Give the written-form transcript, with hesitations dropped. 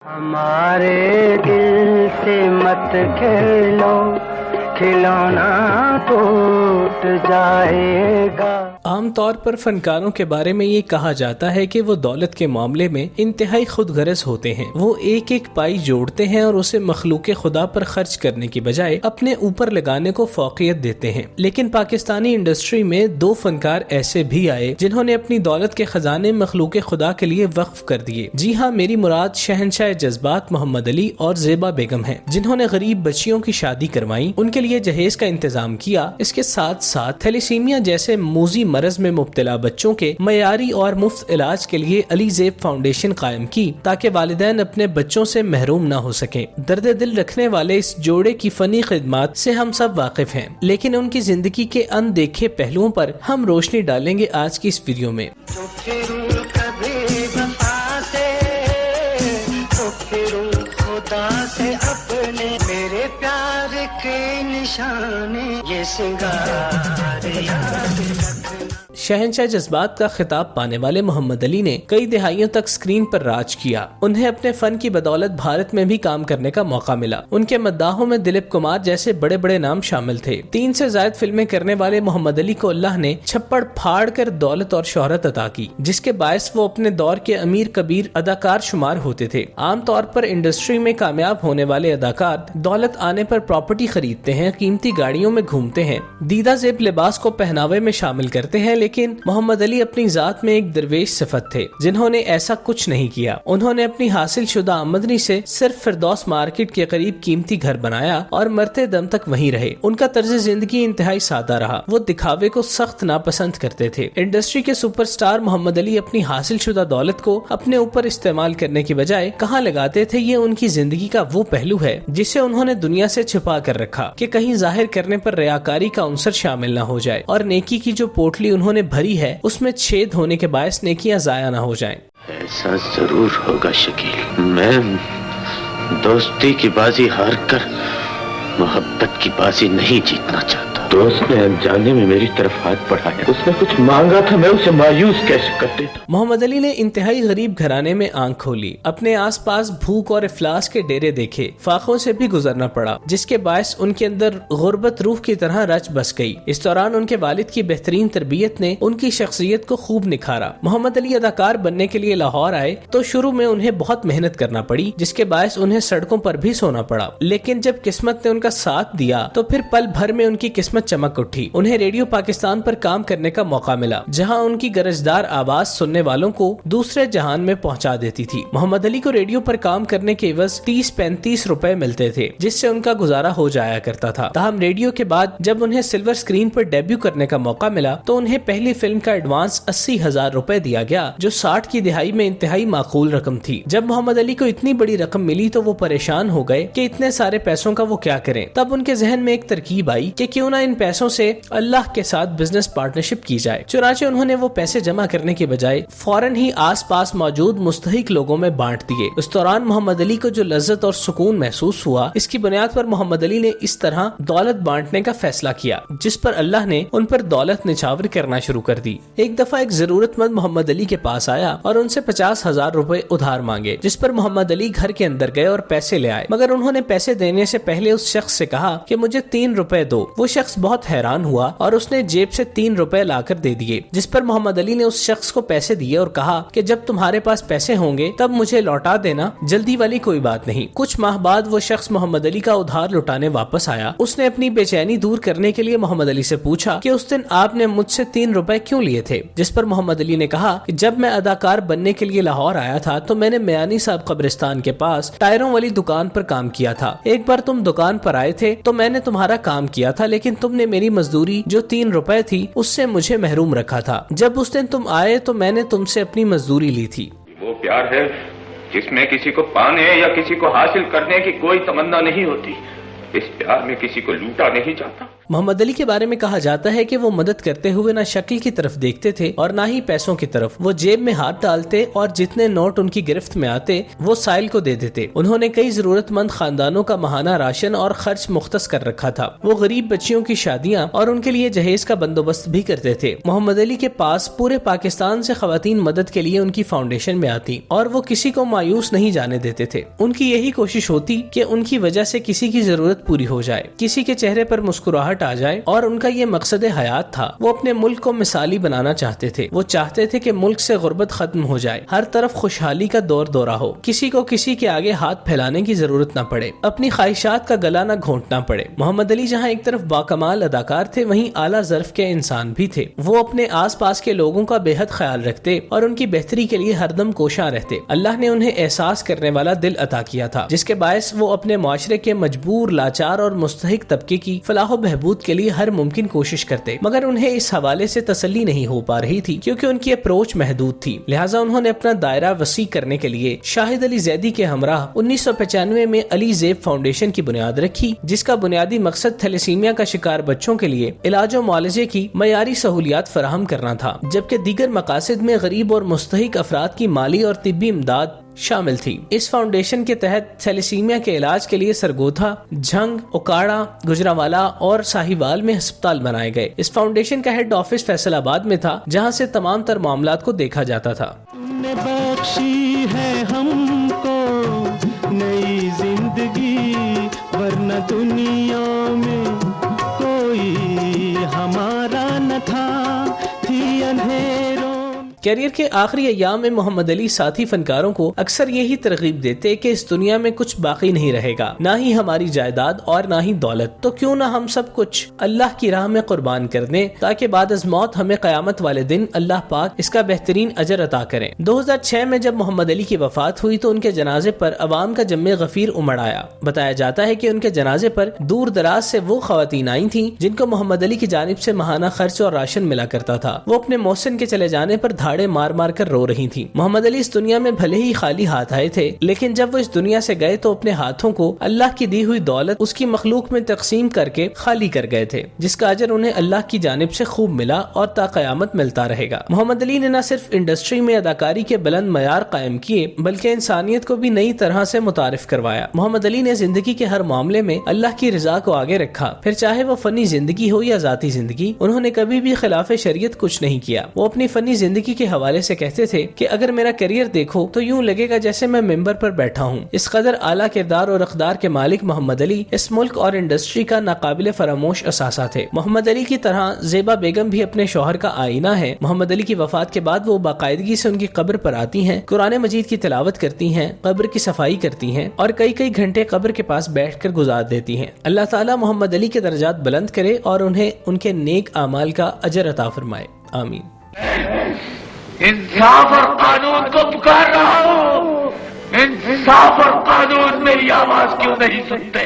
ہمارے دل سے مت کھیلو، کھلونا ٹوٹ جائے گا۔ عام طور پر فنکاروں کے بارے میں یہ کہا جاتا ہے کہ وہ دولت کے معاملے میں انتہائی خود غرض ہوتے ہیں۔ وہ ایک ایک پائی جوڑتے ہیں اور اسے مخلوق خدا پر خرچ کرنے کی بجائے اپنے اوپر لگانے کو فوقیت دیتے ہیں۔ لیکن پاکستانی انڈسٹری میں دو فنکار ایسے بھی آئے جنہوں نے اپنی دولت کے خزانے مخلوق خدا کے لیے وقف کر دیے۔ جی ہاں، میری مراد شہنشاہ جذبات محمد علی اور زیبا بیگم ہیں، جنہوں نے غریب بچیوں کی شادی کروائی، ان کے لیے جہیز کا انتظام کیا۔ اس کے ساتھ ساتھ تھیلیسیمیا جیسے موذی مرض میں مبتلا بچوں کے معیاری اور مفت علاج کے لیے علی زیب فاؤنڈیشن قائم کی تاکہ والدین اپنے بچوں سے محروم نہ ہو سکیں۔ درد دل رکھنے والے اس جوڑے کی فنی خدمات سے ہم سب واقف ہیں، لیکن ان کی زندگی کے اندیکھے پہلوؤں پر ہم روشنی ڈالیں گے آج کی اس ویڈیو میں۔ میرے پیار کے نشانے یہ سنگار شہنشاہ جذبات کا خطاب پانے والے محمد علی نے کئی دہائیوں تک سکرین پر راج کیا۔ انہیں اپنے فن کی بدولت بھارت میں بھی کام کرنے کا موقع ملا۔ ان کے مداحوں میں دلیپ کمار جیسے بڑے بڑے نام شامل تھے۔ 3 سے زائد فلمیں کرنے والے محمد علی کو اللہ نے چھپڑ پھاڑ کر دولت اور شہرت عطا کی، جس کے باعث وہ اپنے دور کے امیر کبیر اداکار شمار ہوتے تھے۔ عام طور پر انڈسٹری میں کامیاب ہونے والے اداکار دولت آنے پر پراپرٹی خریدتے ہیں، قیمتی گاڑیوں میں گھومتے ہیں، دیدہ زیب لباس کو پہناوے میں شامل کرتے ہیں، لیکن محمد علی اپنی ذات میں ایک درویش صفت تھے جنہوں نے ایسا کچھ نہیں کیا۔ انہوں نے اپنی حاصل شدہ آمدنی سے صرف فردوس مارکیٹ کے قریب قیمتی گھر بنایا اور مرتے دم تک وہیں رہے۔ ان کا طرز زندگی انتہائی سادہ رہا، وہ دکھاوے کو سخت ناپسند کرتے تھے۔ انڈسٹری کے سپر سٹار محمد علی اپنی حاصل شدہ دولت کو اپنے اوپر استعمال کرنے کی بجائے کہاں لگاتے تھے، یہ ان کی زندگی کا وہ پہلو ہے جسے انہوں نے دنیا سے چھپا کر رکھا کہ کہیں ظاہر کرنے پر ریاکاری کا عنصر شامل نہ ہو جائے اور نیکی کی جو پوٹلی انہوں نے بھری ہے اس میں چھید ہونے کے باعث نیکیاں ضائع نہ ہو جائیں۔ ایسا ضرور ہوگا شکیل، میں دوستی کی بازی ہار کر محبت کی بازی نہیں جیتنا چاہتا۔ دوست نے انجانے میں میری طرف ہاتھ بڑھایا، اس نے کچھ مانگا تھا، میں اسے مایوس کیسے کر دیتا۔ محمد علی نے انتہائی غریب گھرانے میں آنکھ کھولی، اپنے آس پاس بھوک اور افلاس کے ڈیرے دیکھے، فاقوں سے بھی گزرنا پڑا، جس کے باعث ان کے اندر غربت روح کی طرح رچ بس گئی۔ اس دوران ان کے والد کی بہترین تربیت نے ان کی شخصیت کو خوب نکھارا۔ محمد علی اداکار بننے کے لیے لاہور آئے تو شروع میں انہیں بہت محنت کرنا پڑی، جس کے باعث انہیں سڑکوں پر بھی سونا پڑا، لیکن جب قسمت نے ان کا ساتھ دیا تو پھر پل بھر میں ان کی قسمت چمک اٹھی۔ انہیں ریڈیو پاکستان پر کام کرنے کا موقع ملا، جہاں ان کی گرجدار آواز سننے والوں کو دوسرے جہان میں پہنچا دیتی تھی۔ محمد علی کو ریڈیو پر کام کرنے کے عوض 30-35 روپے ملتے تھے، جس سے ان کا گزارا ہو جایا کرتا تھا۔ تاہم ریڈیو کے بعد جب انہیں سلور سکرین پر ڈیبیو کرنے کا موقع ملا تو انہیں پہلی فلم کا ایڈوانس 80,000 روپے دیا گیا، جو 60 کی دہائی میں انتہائی معقول رقم تھی۔ جب محمد علی کو اتنی بڑی رقم ملی تو وہ پریشان ہو گئے کہ اتنے سارے پیسوں کا وہ کیا کریں۔ تب ان کے ذہن میں ایک ترکیب آئی کہ کیوں نہ ان پیسوں سے اللہ کے ساتھ بزنس پارٹنرشپ کی جائے۔ چنانچہ انہوں نے وہ پیسے جمع کرنے کے بجائے فوراً ہی آس پاس موجود مستحق لوگوں میں بانٹ دیے۔ اس دوران محمد علی کو جو لذت اور سکون محسوس ہوا، اس کی بنیاد پر محمد علی نے اس طرح دولت بانٹنے کا فیصلہ کیا، جس پر اللہ نے ان پر دولت نچھاور کرنا شروع کر دی۔ ایک دفعہ ایک ضرورت مند محمد علی کے پاس آیا اور ان سے 50,000 روپے ادھار مانگے، جس پر محمد علی گھر کے اندر گئے اور پیسے لے آئے، مگر انہوں نے پیسے دینے سے پہلے اس شخص سے کہا کہ مجھے 3 روپے دو۔ وہ شخص بہت حیران ہوا اور اس نے جیب سے 3 روپے لا کر دے دیے، جس پر محمد علی نے اس شخص کو پیسے دیے اور کہا کہ جب تمہارے پاس پیسے ہوں گے تب مجھے لوٹا دینا، جلدی والی کوئی بات نہیں۔ کچھ ماہ بعد وہ شخص محمد علی کا ادھار لوٹانے واپس آیا۔ اس نے اپنی بے چینی دور کرنے کے لیے محمد علی سے پوچھا کہ اس دن آپ نے مجھ سے 3 روپے کیوں لیے تھے، جس پر محمد علی نے کہا کہ جب میں اداکار بننے کے لیے لاہور آیا تھا تو میں نے میانی صاحب قبرستان کے پاس ٹائروں والی دکان پر کام کیا تھا۔ ایک بار تم دکان پر آئے تھے تو میں نے تمہارا کام کیا تھا، لیکن تم نے میری مزدوری جو 3 روپے تھی اس سے مجھے محروم رکھا تھا۔ جب اس دن تم آئے تو میں نے تم سے اپنی مزدوری لی تھی۔ وہ پیار ہے جس میں کسی کو پانے یا کسی کو حاصل کرنے کی کوئی تمنا نہیں ہوتی۔ اس پیار میں کسی کو لوٹا نہیں جاتا۔ محمد علی کے بارے میں کہا جاتا ہے کہ وہ مدد کرتے ہوئے نہ شکل کی طرف دیکھتے تھے اور نہ ہی پیسوں کی طرف. وہ جیب میں ہاتھ ڈالتے اور جتنے نوٹ ان کی گرفت میں آتے وہ سائل کو دے دیتے. انہوں نے کئی ضرورت مند خاندانوں کا ماہانہ راشن اور خرچ مختص کر رکھا تھا. وہ غریب بچیوں کی شادیاں اور ان کے لیے جہیز کا بندوبست بھی کرتے تھے. محمد علی کے پاس پورے پاکستان سے خواتین مدد کے لیے ان کی فاؤنڈیشن میں آتی اور وہ کسی کو مایوس نہیں جانے دیتے تھے. ان کی یہی کوشش ہوتی کہ ان کی وجہ سے کسی کی ضرورت پوری ہو جائے, کسی کے چہرے پر مسکراہٹ آ جائے, اور ان کا یہ مقصد حیات تھا. وہ اپنے ملک کو مثالی بنانا چاہتے تھے. وہ چاہتے تھے کہ ملک سے غربت ختم ہو جائے, ہر طرف خوشحالی کا دور دورہ ہو, کسی کو کسی کے آگے ہاتھ پھیلانے کی ضرورت نہ پڑے, اپنی خواہشات کا گلا نہ گھونٹنا پڑے. محمد علی جہاں ایک طرف باکمال اداکار تھے وہیں اعلیٰ ظرف کے انسان بھی تھے. وہ اپنے آس پاس کے لوگوں کا بے حد خیال رکھتے اور ان کی بہتری کے لیے ہر دم کوشاں رہتے. اللہ نے انہیں احساس کرنے والا دل عطا کیا تھا جس کے باعث وہ اپنے معاشرے کے مجبور, لاچار اور مستحق طبقے کی فلاح و بہبود کے لیے ہر ممکن کوشش کرتے, مگر انہیں اس حوالے سے تسلی نہیں ہو پا رہی تھی کیونکہ ان کی اپروچ محدود تھی. لہٰذا انہوں نے اپنا دائرہ وسیع کرنے کے لیے شاہد علی زیدی کے ہمراہ 1995 میں علی زیب فاؤنڈیشن کی بنیاد رکھی, جس کا بنیادی مقصد تھیلیسیمیا کا شکار بچوں کے لیے علاج و معالجے کی معیاری سہولیات فراہم کرنا تھا, جبکہ دیگر مقاصد میں غریب اور مستحق افراد کی مالی اور طبی امداد شامل تھی. اس فاؤنڈیشن کے تحت تھیلیسیمیا کے علاج کے لیے سرگوتھا, جھنگ, اوکاڑا, گجرانوالہ اور ساہیوال میں ہسپتال بنائے گئے. اس فاؤنڈیشن کا ہیڈ آفس فیصل آباد میں تھا جہاں سے تمام تر معاملات کو دیکھا جاتا تھا. نے بخشی ہے ہم کو نئی زندگی, ورنہ دنیا میں کوئی ہمارا نہ تھا, تھی اندھیروں. کیریئر کے آخری ایام میں محمد علی ساتھی فنکاروں کو اکثر یہی ترغیب دیتے کہ اس دنیا میں کچھ باقی نہیں رہے گا, نہ ہی ہماری جائیداد اور نہ ہی دولت, تو کیوں نہ ہم سب کچھ اللہ کی راہ میں قربان کر دیں تاکہ بعد از موت ہمیں قیامت والے دن اللہ پاک اس کا بہترین اجر عطا کریں. 2006 میں جب محمد علی کی وفات ہوئی تو ان کے جنازے پر عوام کا جم غفیر امڑ آیا. بتایا جاتا ہے کہ ان کے جنازے پر دور دراز سے وہ خواتین آئی تھیں جن کو محمد علی کی جانب سے ماہانہ خرچ اور راشن ملا کرتا تھا. وہ اپنے محسن کے چلے جانے پر دھاڑے مار مار کر رو رہی تھی. محمد علی اس دنیا میں بھلے ہی خالی ہاتھ آئے تھے, لیکن جب وہ اس دنیا سے گئے تو اپنے ہاتھوں کو اللہ کی دی ہوئی دولت اس کی مخلوق میں تقسیم کر کے خالی کر گئے تھے, جس کا اجر انہیں اللہ کی جانب سے خوب ملا اور تا قیامت ملتا رہے گا. محمد علی نے نہ صرف انڈسٹری میں اداکاری کے بلند معیار قائم کیے بلکہ انسانیت کو بھی نئی طرح سے متعارف کروایا. محمد علی نے زندگی کے ہر معاملے میں اللہ کی رضا کو آگے رکھا, پھر چاہے وہ فنی زندگی ہو یا ذاتی زندگی. انہوں نے کبھی بھی خلاف شریعت کچھ نہیں کیا. وہ اپنی فنی زندگی کے حوالے سے کہتے تھے کہ اگر میرا کیریئر دیکھو تو یوں لگے گا جیسے میں ممبر پر بیٹھا ہوں. اس قدر اعلیٰ کردار اور اقدار کے مالک محمد علی اس ملک اور انڈسٹری کا ناقابل فراموش اثاثہ تھے. محمد علی کی طرح زیبا بیگم بھی اپنے شوہر کا آئینہ ہے. محمد علی کی وفات کے بعد وہ باقاعدگی سے ان کی قبر پر آتی ہیں, قرآن مجید کی تلاوت کرتی ہیں, قبر کی صفائی کرتی ہیں اور کئی گھنٹے قبر کے پاس بیٹھ کر گزار دیتی ہیں. اللہ تعالیٰ محمد علی کے درجات بلند کرے اور انہیں ان کے نیک اعمال کا اجر عطا فرمائے. آمین. انصاف اور قانون کو پکار رہا ہوں, انصاف اور قانون میری آواز کیوں نہیں سنتے؟